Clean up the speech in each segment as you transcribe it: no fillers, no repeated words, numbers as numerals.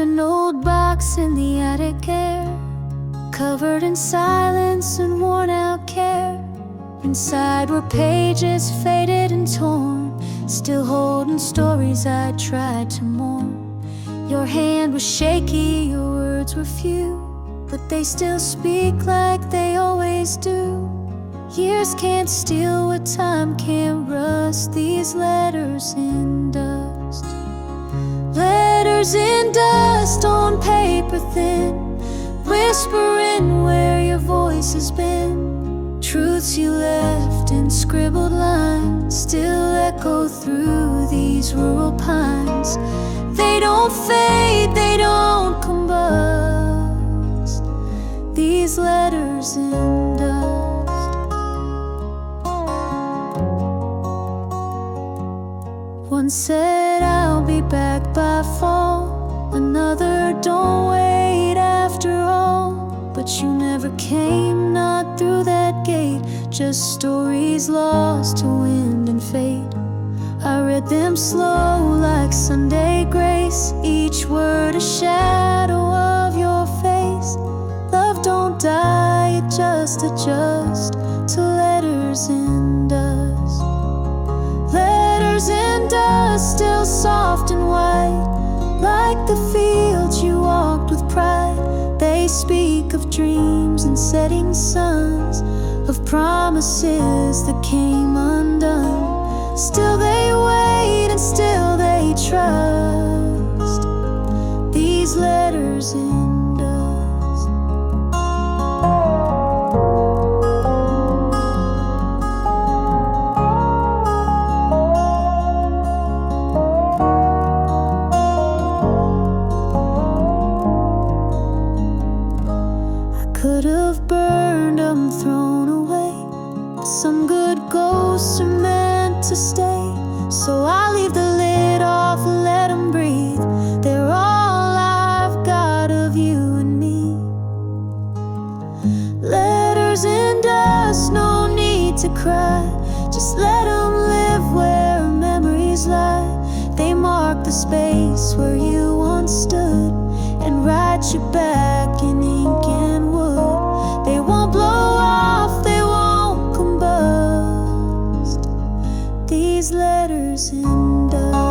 an old box in the attic air, covered in silence and worn out care. Inside were pages faded and torn, still holding stories I tried to mourn. Your hand was shaky, your words were few, but they still speak like they always do. Years can't steal what time can't rust. These letters in dust, letters in dust on paper thin, whispering where your voice has been. Truths you left in scribbled lines still echo through these rural pines. They don't fade, they don't combust. These letters in dust. One said I'll be back by fall, another don't wait after all. But you never came, not through that gate, just stories lost to wind and fate. I read them slow like Sunday grace, each word a shadow of your face. Love don't die, it just adjusts to letters in dust. Letters in dust, still soft and white, like the fields you walked with pride. They speak of dreams and setting suns, of promises that came undone. Still they wait and still they trust. These letters in dust. I could have burned them, thrown away, but some good ghosts are meant to stay. So I leave the lid off and let them breathe. They're all I've got of you and me. Letters in dust, no need to cry, just let them live where memories lie. They mark the space where you once stood and write you back in ink and wood. They won't blow off, they won't combust. These letters in dust.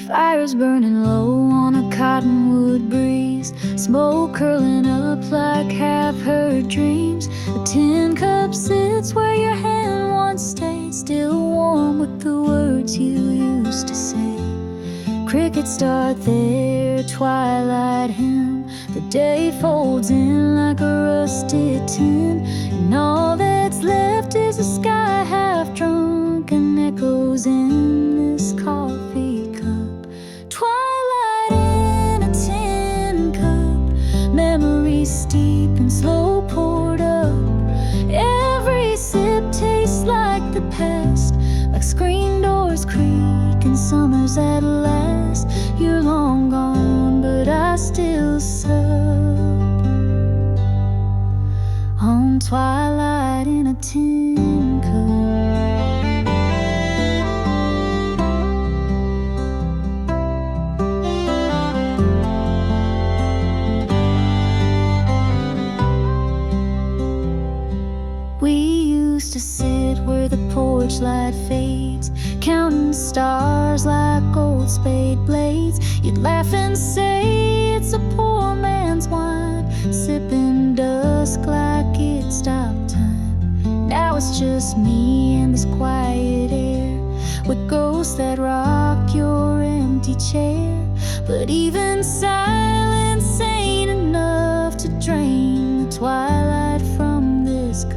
Fires burning low on a cottonwood breeze, smoke curling up like half-heard dreams. A tin cup sits where your hand once stayed, still warm with the words you used to say. Crickets start their twilight hymn, the day folds in like a rusted tin, and all that's left is a sky half drunk and echoes in this coffee cup. Twilight in a tin cup, memories steep and slow poured up. Every sip tastes like the past, like screen doors creak and summer's at last. You're long gone, but I still sup on twilight in a tin cup. We used to sit where the porch light fades, counting stars like old spade blades. You'd laugh and say it's a poor man's wine, sipping dusk like it stopped time. Now it's just me and this quiet air, with ghosts that rock your empty chair. But even silence ain't enough to drain the twilight from this cup.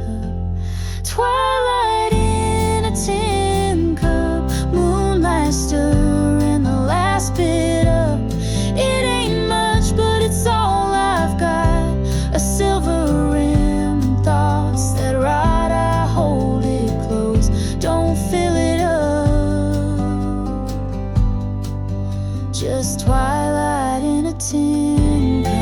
Twilight in a tin cup, moonlight stirring the last bit up. It ain't much, but it's all I've got. A silver rim and thoughts that ride. I hold it close, don't fill it up. Just twilight in a tin cup.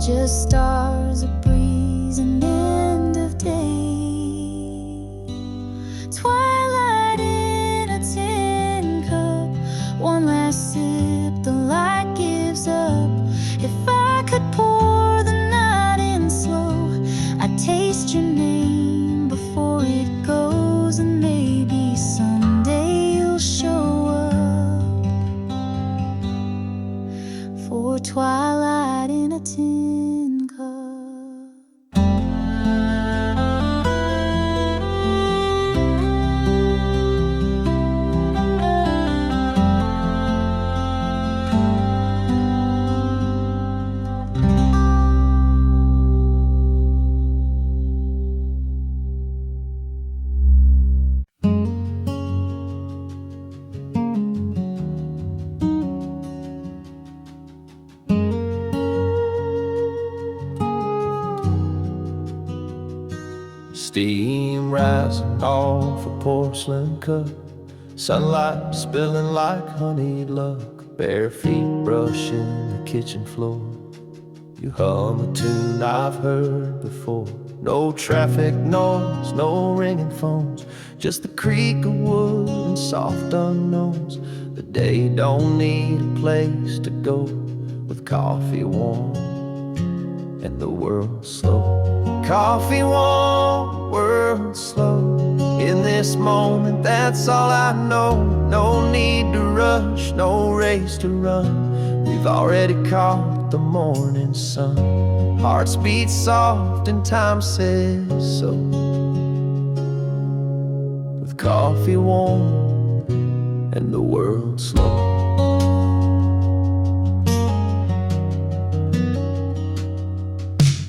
Just stars, a breeze, and end of day. Twilight in a tin cup, one last sip, the light gives up. If I could pour the night in slow, I'd taste your name before it goes, and maybe someday you'll show up for twilight in a tin cup. Steam rising off a porcelain cup, sunlight spilling like honeyed luck, bare feet brushing the kitchen floor. You hum a tune I've heard before. No traffic noise, no ringing phones, just the creak of wood and soft unknowns. The day don't need a place to go, with coffee warm and the world slow. Coffee warm, world slow. In this moment, that's all I know. No need to rush, no race to run. We've already caught the morning sun. Hearts beat soft and time says so. With coffee warm and the world slow.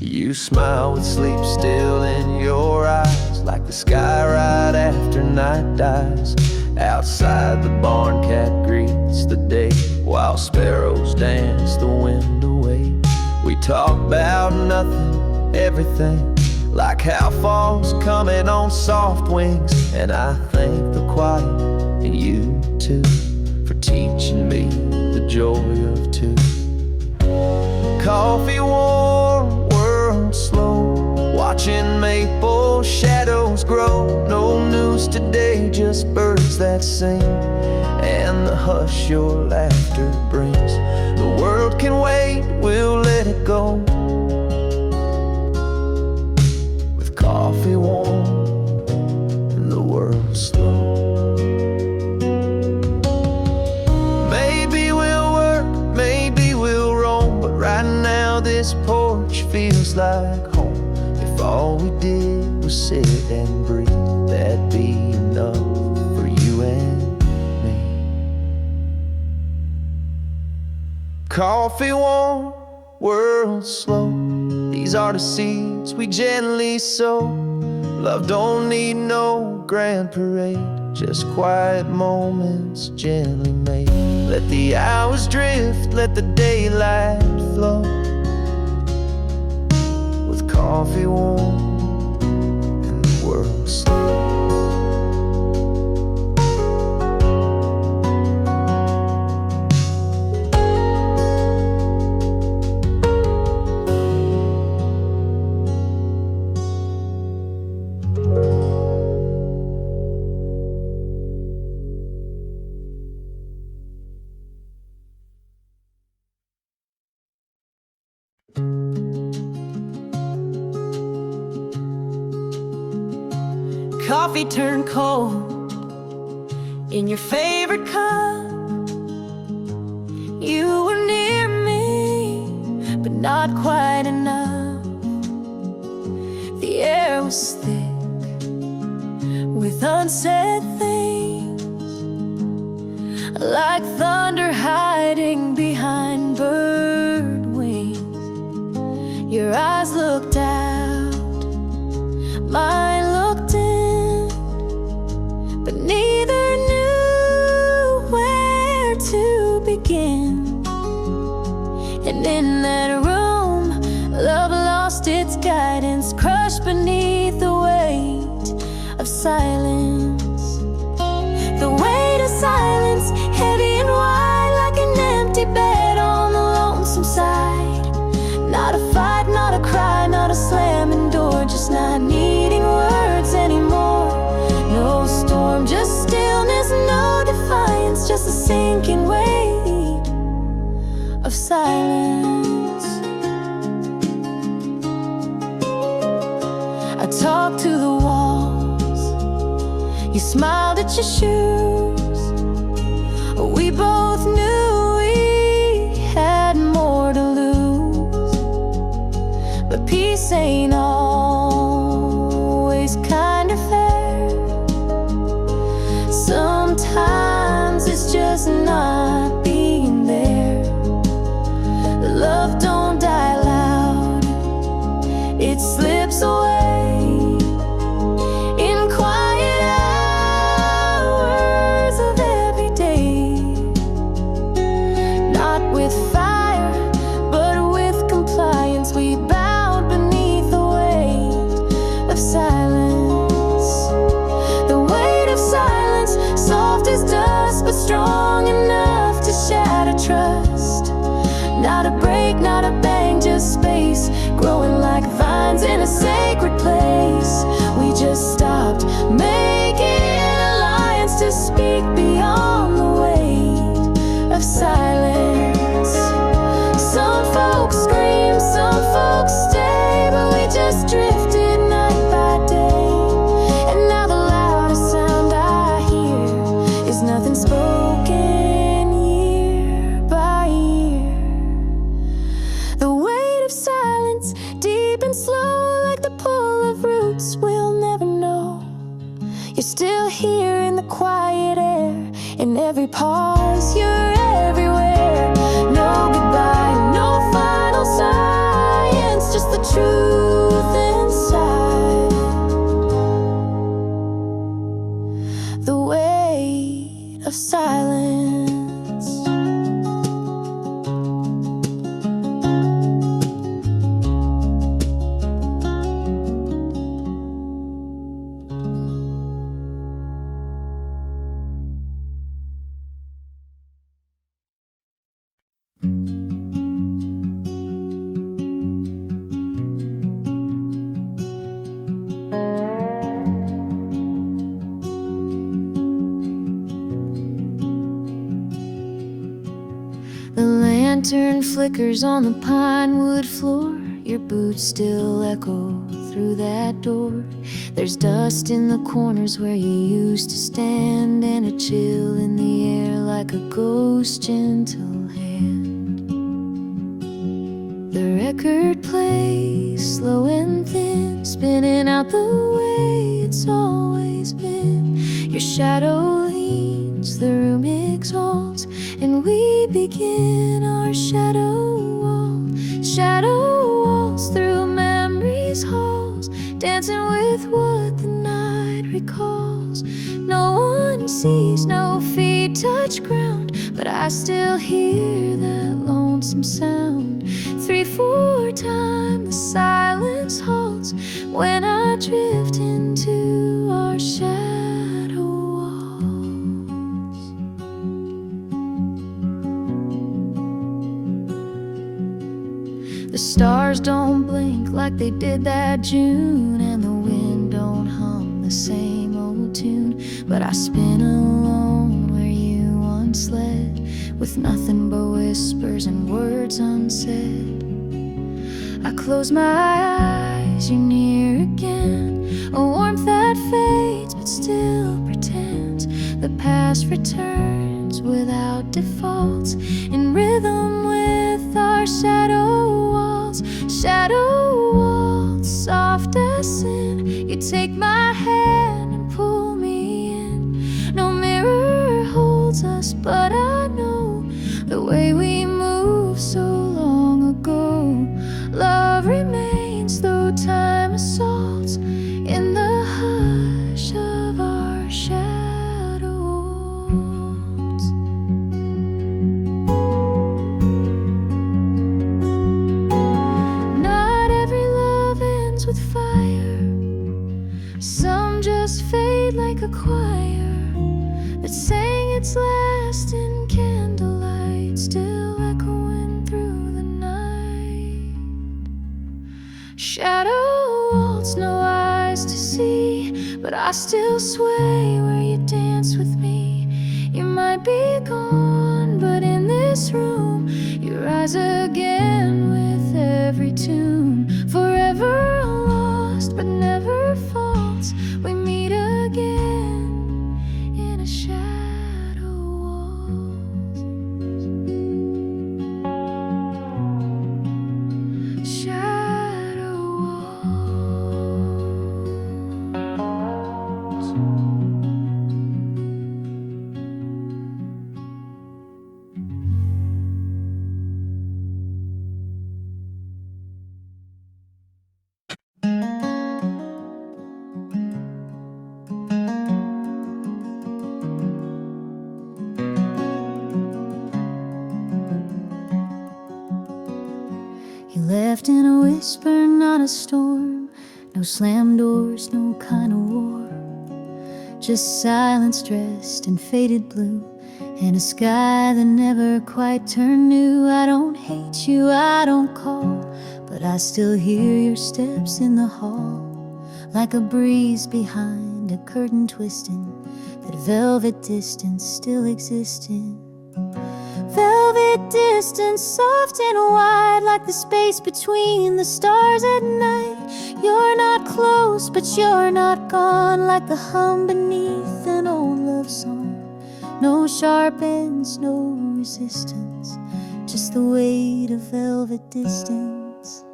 You smile with sleep still in your eyes, like the sky right after night dies. Outside the barn cat greets the day, while sparrows dance the wind away. We talk about nothing, everything, like how fall's coming on soft wings. And I thank the quiet and you too for teaching me the joy of two. Coffee warm, world slow, watching maple shadows grow. No news today, just birds that sing, and the hush your laughter brings. The world can wait, we'll let it go. With coffee warm and the world slow. Maybe we'll work, maybe we'll roam, but right now this porch feels like home. If all we did was sit and breathe, that'd be enough for you and me. Coffee warm, world slow. These are the seeds we gently sow. Love don't need no grand parade, just quiet moments gently made. Let the hours drift, let the daylight flow. With coffee warm and the world slow. Coffee turned cold in your favorite cup. not quite enough. The air was thick with unsaid things, like thunder hiding behind bird wings. Your eyes looked out, mine looked in, but neither knew where to begin. And in that room, love lost its guidance, crushed beneath the weight of silence. The weight of silence, heavy and wide, like an empty bed on the lonesome side. Not a fight, not a cry, not a slamming door, just not needing words anymore. No storm, just stillness, no defiance, just a sinking weight of silence. I talked to the walls, you smiled at your shoes. We both knew we had more to lose, but peace ain't always kind of fair. Sometimes it's just not being there. Love don't die loud, it slips away in quiet hours of every day. Not with fire, but with compliance. We bowed beneath the weight of silence. The weight of silence, soft as dust, but strong enough to shatter trust. Not a break, not a bang, just space, growing like vines in a sacred place. We just stopped making alliance to speak beyond the weight of silence. Some folks scream, some folks stay, but we just drifted night by day. And now the loudest sound I hear is nothing spoken year by year. The weight of silence, deep and slow, like the pull of roots we'll never know. You're still here in the quiet air, in every pause, you're everywhere. No goodbye, no final science, just the truth inside. The weight of silence. The lantern flickers on the pine wood floor. Your boots still echo through that door. There's dust in the corners where you used to stand, and a chill in the air like a ghost's gentle hand. The record plays slow and thin, spinning out the way it's always been. Your shadow leans, the room exalts, and we begin our shadow waltz through memory's halls, dancing with what the night recalls. No one sees, no feet touch ground, but I still hear that lonesome sound. 3-4 times the silence halts when I drift into our shadow walls. The stars don't blink like they did that June, and the wind don't hum the same old tune. But I spin alone where you once led, with nothing but whispers and words unsaid. I close my eyes, you're near again, a warmth that fades but still pretends. The past returns without defaults, in rhythm with our shadow walls. waltz, shadow waltz, soft as sin. You take my hand and pull me in. No mirror holds us, but I know the way we moved so long ago. Love remains though time assaults in the hush of our shadows. Not every love ends with fire. Some just fade like a choir that sang its last in candlelight, still echoing through the night. Shadow waltz, no eyes to see, but I still sway where you dance with me. You might be gone, but in this room you rise again with every tune. Forever lost, but never false. We meet again in a shadow waltz. Shadow waltz. You left in a whisper, not a storm. No slammed doors, no kind of war. Just silence dressed in faded blue, and a sky that never quite turned new. I don't hate you, I don't call, but I still hear your steps in the hall, like a breeze behind a curtain twisting, that velvet distance still existing. Velvet distance, soft and wide, like the space between the stars at night. You're not close, but you're not gone, like the hum beneath an old love song. No sharp ends, no resistance, just the weight of velvet distance.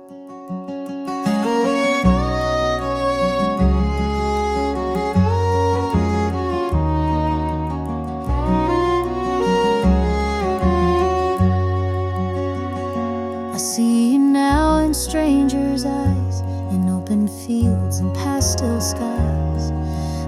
I see you now in strangers' eyes, in open fields and pastel skies.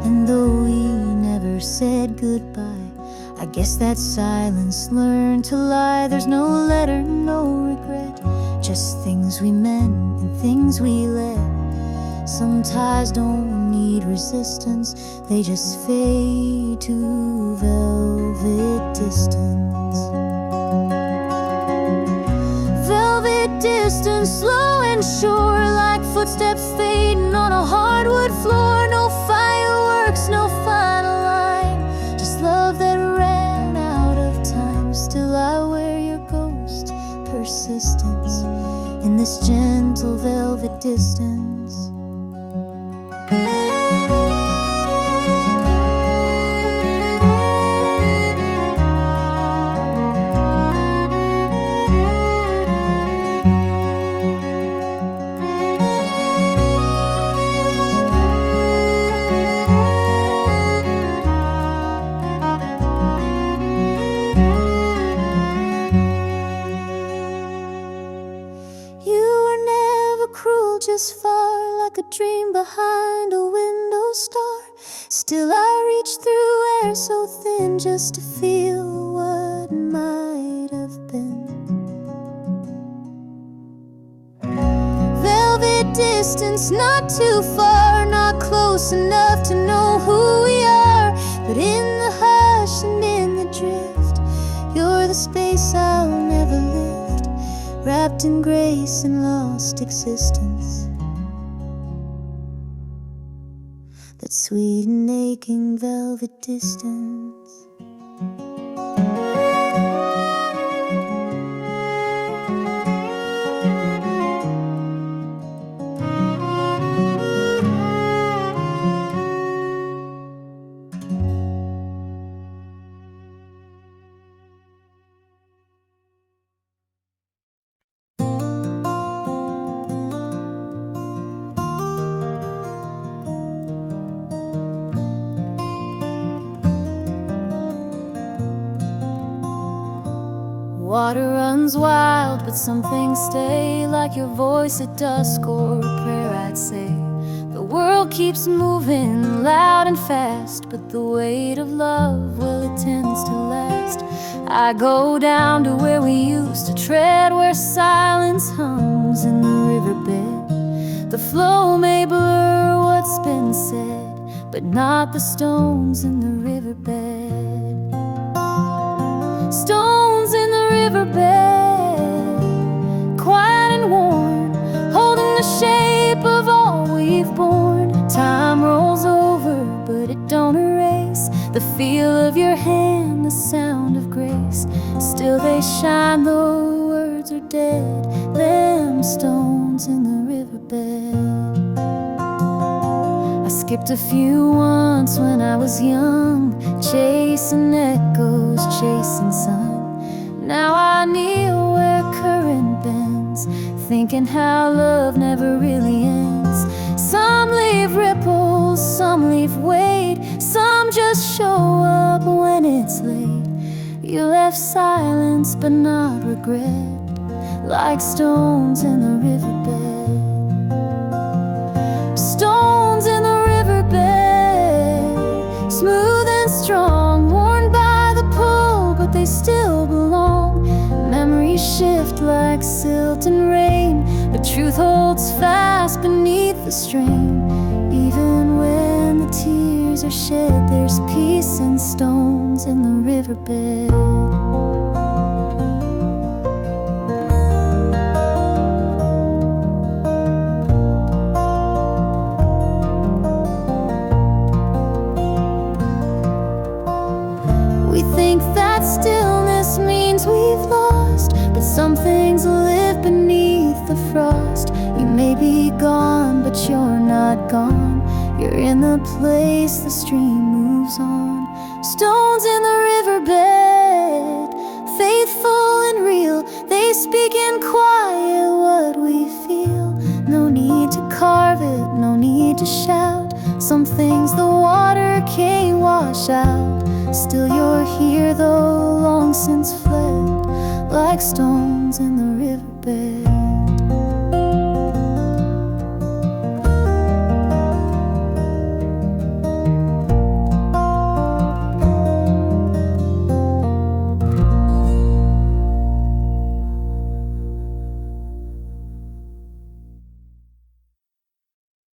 And though we never said goodbye, I guess that silence learned to lie. There's no letter, no regret, just things we meant and things we let. Some ties don't need resistance, they just fade to velvet distance. Velvet distance, slow and sure, like footsteps fading on a hardwood floor. No fireworks, no final line, just love that ran out of time. Still I wear your ghost, persistence, in this gentle velvet distance. Just far, like a dream behind a window star. Still I reach through air so thin, just to feel what might have been. Velvet distance, not too far, not close enough to know who we are. But in the hush and in the drift, you're the space I'll never lift, wrapped in grace and lost existence. That sweet and aching velvet distance. water runs wild, but some things stay, like your voice at dusk or a prayer I'd say. The world keeps moving loud and fast, but the weight of love, well, it tends to last. I go down to where we used to tread, where silence hums in the riverbed. The flow may blur what's been said, but not the stones in the riverbed. Stones in the riverbed, quiet and worn, holding the shape of all we've borne. Time rolls over, but it don't erase the feel of your hand, the sound of grace. Still they shine, though words are dead, them stones in the riverbed. I skipped a few once when I was young, chasing echoes, chasing sun. Now I kneel where current bends, thinking how love never really ends. Some leave ripples, some leave weight, some just show up when it's late. You left silence but not regret, like stones in the riverbed. Stones in the riverbed, smooth and strong, worn by the pull, but they still belong. Memories shift like silt and rain, but truth holds fast beneath the strain. Even when the tears are shed, there's peace in stones in the riverbed. We think that stillness means we've lost, but some things live beneath the frost. You may be gone, but you're not gone. You're in the place the stream moves on. Stones in the riverbed, faithful and real, they speak in quiet what we feel. No need to carve it, no need to shout. Some things the water can't wash out. Still you're here, though long since fled, like stones in the riverbed.